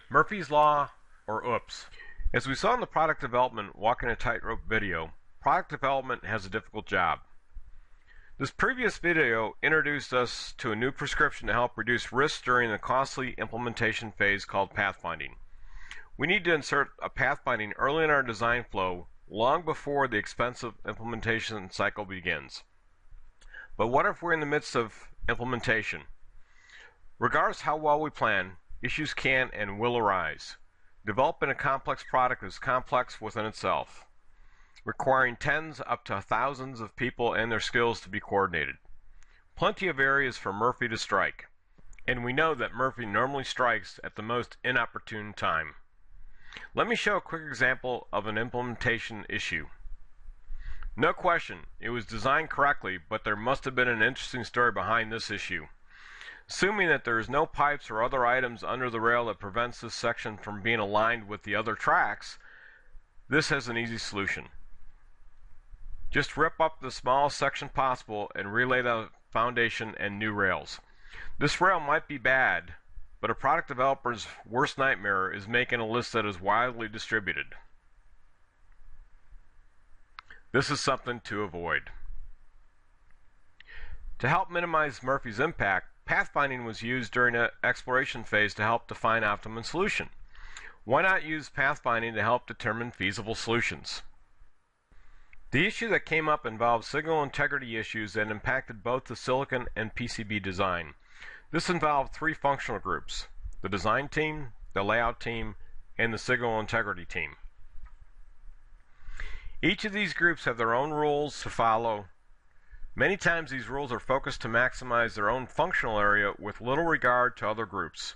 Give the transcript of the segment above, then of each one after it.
Murphy's Law, or OOPS. As we saw in the product development walking a tightrope video, product development has a difficult job. This previous video introduced us to a new prescription to help reduce risks during the costly implementation phase called pathfinding. We need to insert a pathfinding early in our design flow, long before the expensive implementation cycle begins. But what if we're in the midst of implementation? Regardless how well we plan, issues can and will arise. Developing a complex product is complex within itself, requiring tens up to thousands of people and their skills to be coordinated. Plenty of areas for Murphy to strike, and we know that Murphy normally strikes at the most inopportune time. Let me show a quick example of an implementation issue. No question, it was designed correctly, but there must have been an interesting story behind this issue. Assuming that there is no pipes or other items under the rail that prevents this section from being aligned with the other tracks, this has an easy solution. Just rip up the smallest section possible and relay the foundation and new rails. This rail might be bad, but a product developer's worst nightmare is making a list that is widely distributed. This is something to avoid. To help minimize Murphy's impact, pathfinding was used during the exploration phase to help define optimum solution. Why not use pathfinding to help determine feasible solutions? The issue that came up involved signal integrity issues that impacted both the silicon and PCB design. This involved three functional groups: the design team, the layout team, and the signal integrity team. Each of these groups have their own rules to follow. Many times these rules are focused to maximize their own functional area with little regard to other groups.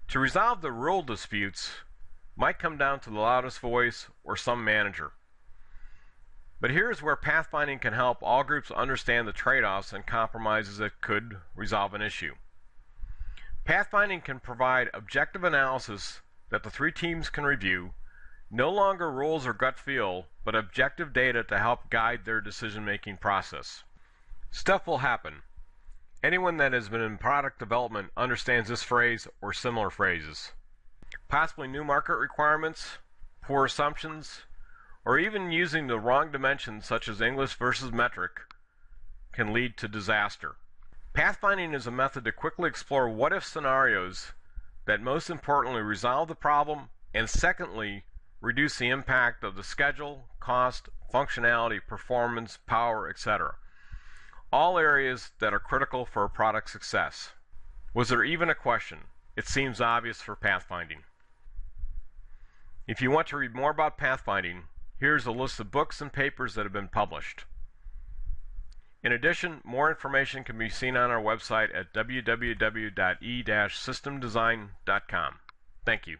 To resolve the rule disputes might come down to the loudest voice or some manager. But here's where pathfinding can help all groups understand the trade-offs and compromises that could resolve an issue. Pathfinding can provide objective analysis that the three teams can review, no longer rules or gut feel, but objective data to help guide their decision-making process. Stuff will happen. Anyone that has been in product development understands this phrase or similar phrases. Possibly new market requirements, poor assumptions, or even using the wrong dimensions such as English versus metric can lead to disaster. Pathfinding is a method to quickly explore what-if scenarios that most importantly resolve the problem and secondly reduce the impact of the schedule, cost, functionality, performance, power, etc. All areas that are critical for a product's success. Was there even a question? It seems obvious for pathfinding. If you want to read more about pathfinding, here's a list of books and papers that have been published. In addition, more information can be seen on our website at www.e-systemdesign.com. Thank you.